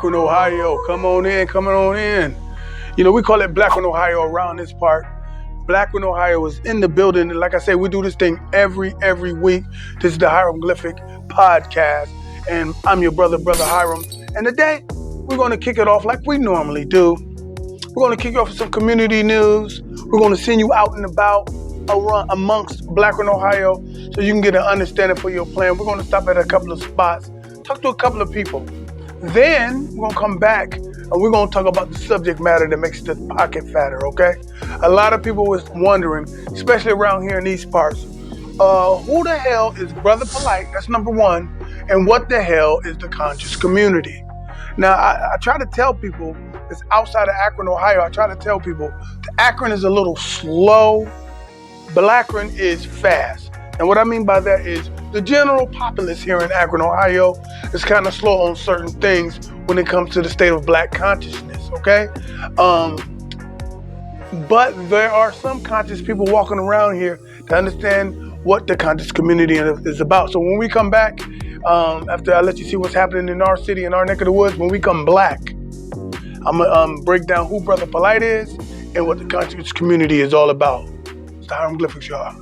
Blackburn, Ohio. Come on in, coming on in. You know, we call it Blackburn, Ohio around this part. Blackburn, Ohio is in the building. And like I said, we do this thing every week. This is the Hieroglyphic Podcast. And I'm your brother Hiram. And today, we're going to kick it off like we normally do. We're going to kick it off with some community news. We're going to send you out and about around amongst Blackburn, Ohio, so you can get an understanding for your plan. We're going to stop at a couple of spots, talk to a couple of people. Then we're going to come back and we're going to talk about the subject matter that makes the pocket fatter, okay? A lot of people was wondering, especially around here in these parts, who the hell is Brother Polight? That's number one. And what the hell is the conscious community? Now, I try to tell people, it's outside of Akron, Ohio, I try to tell people, the Akron is a little slow, Blackburn is fast. And what I mean by that is the general populace here in Akron, Ohio is kind of slow on certain things when it comes to the state of Black consciousness, okay? But there are some conscious people walking around here to understand what the conscious community is about. So when we come back, after I let you see what's happening in our city, in our neck of the woods, when we come back, I'm going to break down who Brother Polight is and what the conscious community is all about. It's the Hieroglyphics, y'all.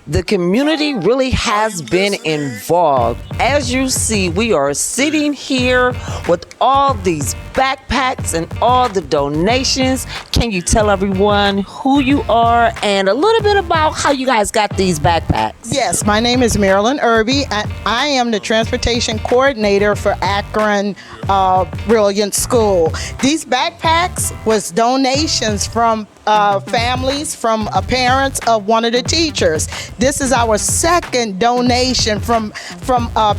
The community really has been involved. As you see, we are sitting here with all these backpacks and all the donations. Can you tell everyone who you are and a little bit about how you guys got these backpacks? Yes, my name is Marilyn Irby. I am the transportation coordinator for Akron Brilliant School. These backpacks was donations from families, from parents of one of the teachers. This is our second donation from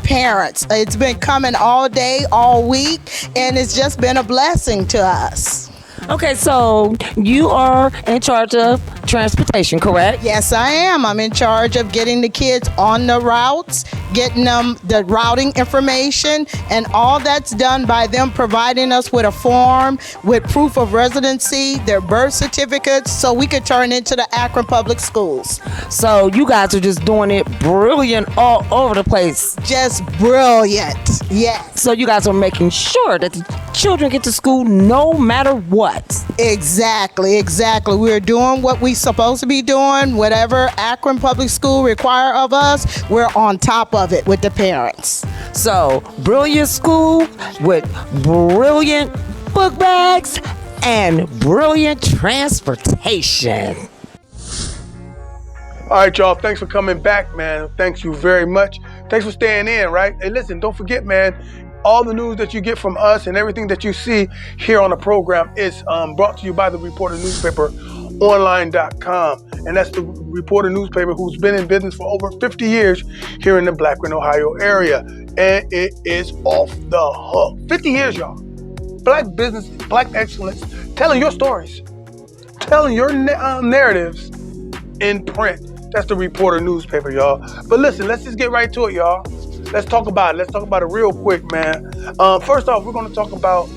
parents. It's been coming all day, all week, and it's just been a blessing to us. Okay, so you are in charge of transportation, correct? Yes, I am. I'm in charge of getting the kids on the routes, getting them the routing information, and all that's done by them providing us with a form with proof of residency, their birth certificates, so we could turn into the Akron Public Schools. So you guys are just doing it brilliant all over the place. Just brilliant, yes. So you guys are making sure that the children get to school no matter what. Exactly. We're doing what we supposed to be doing. Whatever Akron Public School require of us, we're on top of it with the parents. So, brilliant school with brilliant book bags and brilliant transportation. All right, y'all. Thanks for coming back, man. Thanks you very much. Thanks for staying in, right? And listen, don't forget, man, all the news that you get from us and everything that you see here on the program is brought to you by the Reporter Newspaper Online.com. And that's the Reporter Newspaper who's been in business for over 50 years here in the Blackburn, Ohio area. And it is off the hook. 50 years, y'all. Black business, Black excellence, telling your stories, telling your narratives in print. That's the Reporter Newspaper, y'all. But listen, let's just get right to it, y'all. Let's talk about it. Let's talk about it real quick, man. First off, we're going to talk about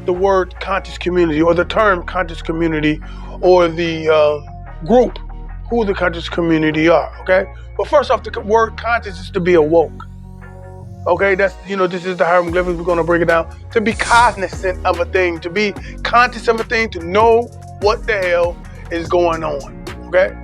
the word conscious community, or the term conscious community, or the group, who the conscious community are, okay? But first off, the word conscious is to be awoke. Okay, that's, this is the hieroglyphics. We're going to break it down. To be cognizant of a thing, to be conscious of a thing, to know what the hell is going on, okay?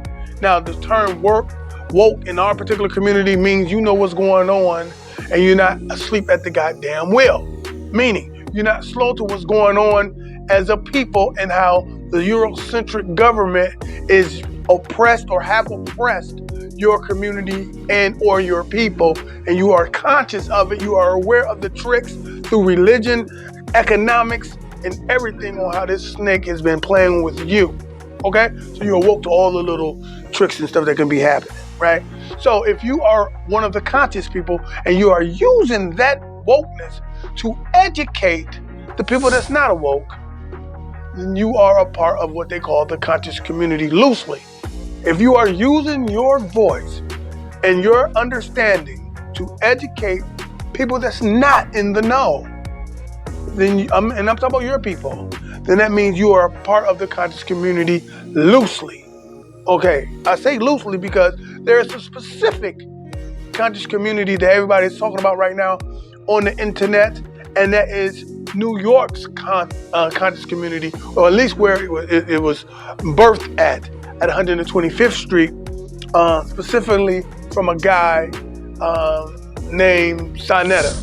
Now, the term woke in our particular community means you know what's going on and you're not asleep at the goddamn wheel. Meaning, you're not slow to what's going on as a people and how the Eurocentric government is oppressed or have oppressed your community and or your people, and you are conscious of it. You are aware of the tricks through religion, economics, and everything on how this snake has been playing with you. Okay? So you're awoke to all the little tricks and stuff that can be happening, right? So if you are one of the conscious people and you are using that wokeness to educate the people that's not awoke, then you are a part of what they call the conscious community loosely. If you are using your voice and your understanding to educate people that's not in the know, then and I'm talking about your people, then that means you are a part of the conscious community loosely. Okay, I say loosely because there is a specific conscious community that everybody is talking about right now on the internet, and that is New York's conscious community, or at least where it was birthed at 125th Street, specifically from a guy named Sonetta.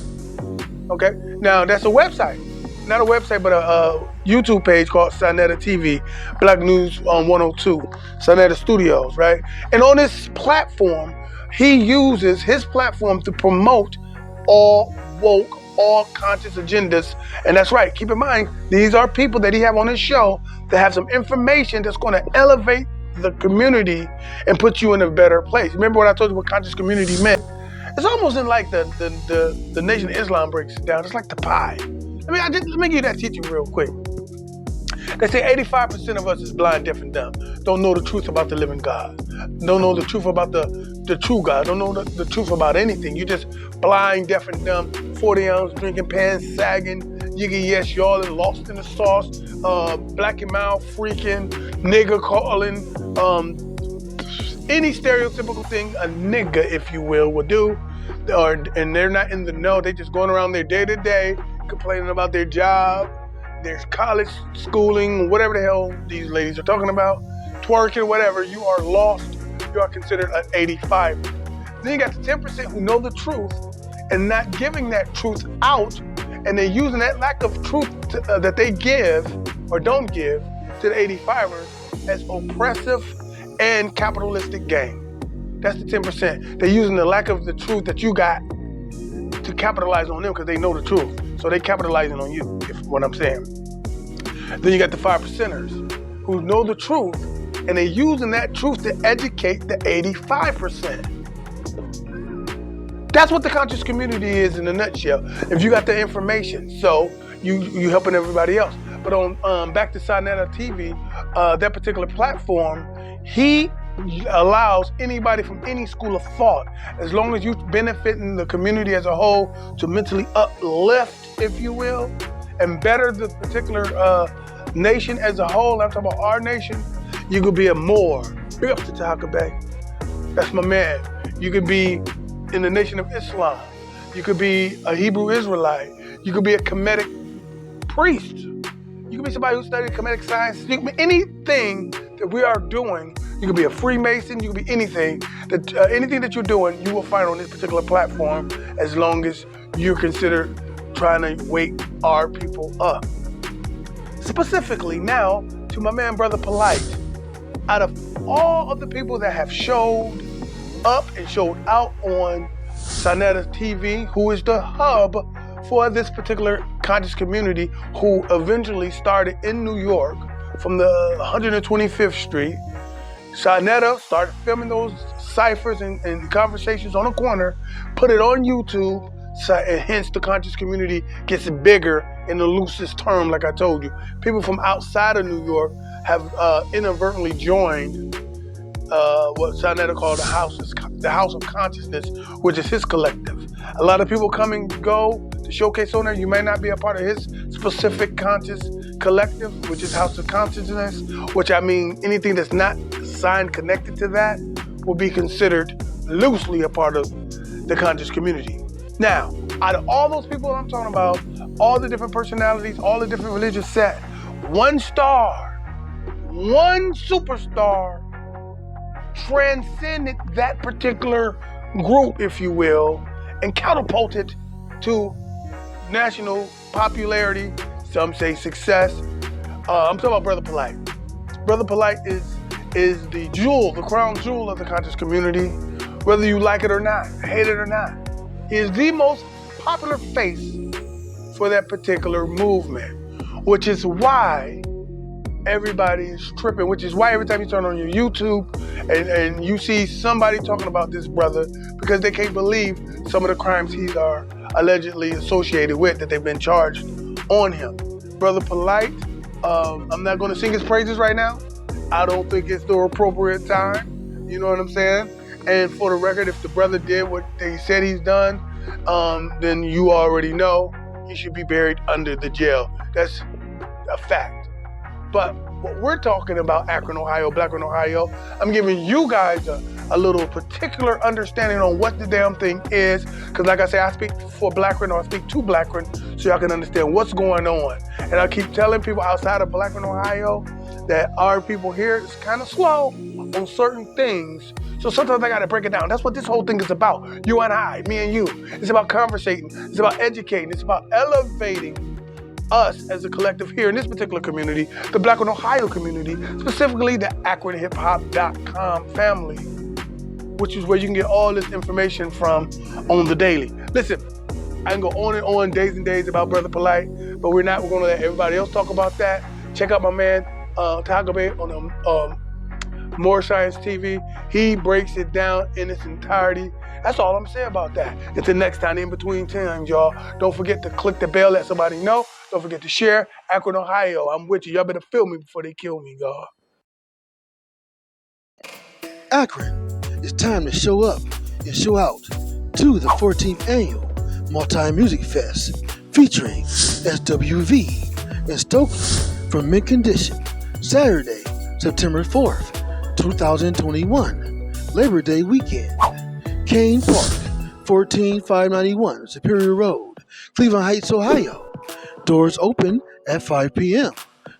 Okay, now that's a website, not a website, but a YouTube page called Sonetta TV, Black News on 102, Sonetta Studios, right? And on this platform, he uses his platform to promote all woke, all conscious agendas. And that's right, keep in mind, these are people that he have on his show that have some information that's going to elevate the community and put you in a better place. Remember what I told you what conscious community meant? It's almost in like the Nation of Islam breaks it down. It's like the pie. Let me give you that teaching real quick. They say 85% of us is blind, deaf, and dumb. Don't know the truth about the living God. Don't know the truth about the true God. Don't know the truth about anything. You just blind, deaf, and dumb, 40 ounce drinking, pants sagging, yiggy yes y'all, and lost in the sauce, black and mouth freaking, nigger calling, any stereotypical thing a nigga, if you will do, and they're not in the know. They just going around their day to day, complaining about their job, their college schooling, whatever the hell these ladies are talking about, twerking, whatever. You are lost. You are considered an 85. Then you got the 10% who know the truth and not giving that truth out, and they're using that lack of truth that they give or don't give to the 85ers as oppressive and capitalistic gain. That's the 10%. They're using the lack of the truth that you got to capitalize on them because they know the truth. So they capitalizing on you, if what I'm saying. Then you got the 5%ers who know the truth and they're using that truth to educate the 85%. That's what the conscious community is in a nutshell. If you got the information, so you helping everybody else. But on back to Sonetta TV, that particular platform, he allows anybody from any school of thought, as long as you benefiting the community as a whole, to mentally uplift, if you will, and better the particular nation as a whole. I'm talking about our nation. You could be a Moor. Big up to Tahaka Bay. That's my man. You could be in the Nation of Islam. You could be a Hebrew Israelite. You could be a Kemetic priest. You could be somebody who studied Kemetic science. You could be anything that we are doing. You could be a Freemason. You could be anything that you're doing, you will find on this particular platform, as long as you're considered trying to wake our people up. Specifically now to my man, Brother Polight. Out of all of the people that have showed up and showed out on Sonetta TV, who is the hub for this particular conscious community, who eventually started in New York from the 125th Street. Sonetta started filming those ciphers and conversations on the corner, put it on YouTube, and hence the conscious community gets bigger in the loosest term, like I told you. People from outside of New York have inadvertently joined what Sonetta called the House of Consciousness, which is his collective. A lot of people come and go to showcase on there. You may not be a part of his specific conscious collective, which is House of Consciousness, which I mean anything that's not signed connected to that will be considered loosely a part of the conscious community. Now, out of all those people I'm talking about, all the different personalities, all the different religious set, one superstar transcended that particular group, if you will, and catapulted to national popularity, some say success. I'm talking about Brother Polight. Brother Polight is the jewel, the crown jewel of the conscious community, whether you like it or not, hate it or not. He is the most popular face for that particular movement, which is why everybody is tripping, which is why every time you turn on your YouTube and you see somebody talking about this brother, because they can't believe some of the crimes he's allegedly associated with, that they've been charged on him. Brother Polight, I'm not going to sing his praises right now. I don't think it's the appropriate time. You know what I'm saying? And for the record, if the brother did what they said he's done, then you already know he should be buried under the jail. That's a fact. But what we're talking about, Akron, Ohio, Blackburn, Ohio, I'm giving you guys a little particular understanding on what the damn thing is. Because like I say, I speak for Blackburn, or I speak to Blackburn, so y'all can understand what's going on. And I keep telling people outside of Blackburn, Ohio, that our people here is kind of slow on certain things. So sometimes I gotta break it down. That's what this whole thing is about. You and I, me and you. It's about conversating. It's about educating. It's about elevating us as a collective here in this particular community, the Blackburn, Ohio community, specifically the AkronHipHop.com family, which is where you can get all this information from on the daily. Listen, I can go on and on days and days about Brother Polight, but we're not. We're gonna let everybody else talk about that. Check out my man Tagabe on More Science TV. He breaks it down in its entirety. That's all I'm saying about that. Until next time, in between times, y'all, don't forget to click the bell, let somebody know. Don't forget to share. Akron, Ohio, I'm with you. Y'all better feel me before they kill me, God. Akron, it's time to show up and show out to the 14th Annual Multi-Music Fest featuring SWV and Stokely from Mint Condition, Saturday, September 4th, 2021, Labor Day weekend. Kane Park, 14591 Superior Road, Cleveland Heights, Ohio. Doors open at 5 p.m.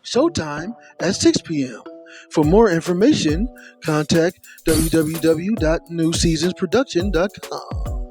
Showtime at 6 p.m. For more information, contact www.newseasonsproduction.com.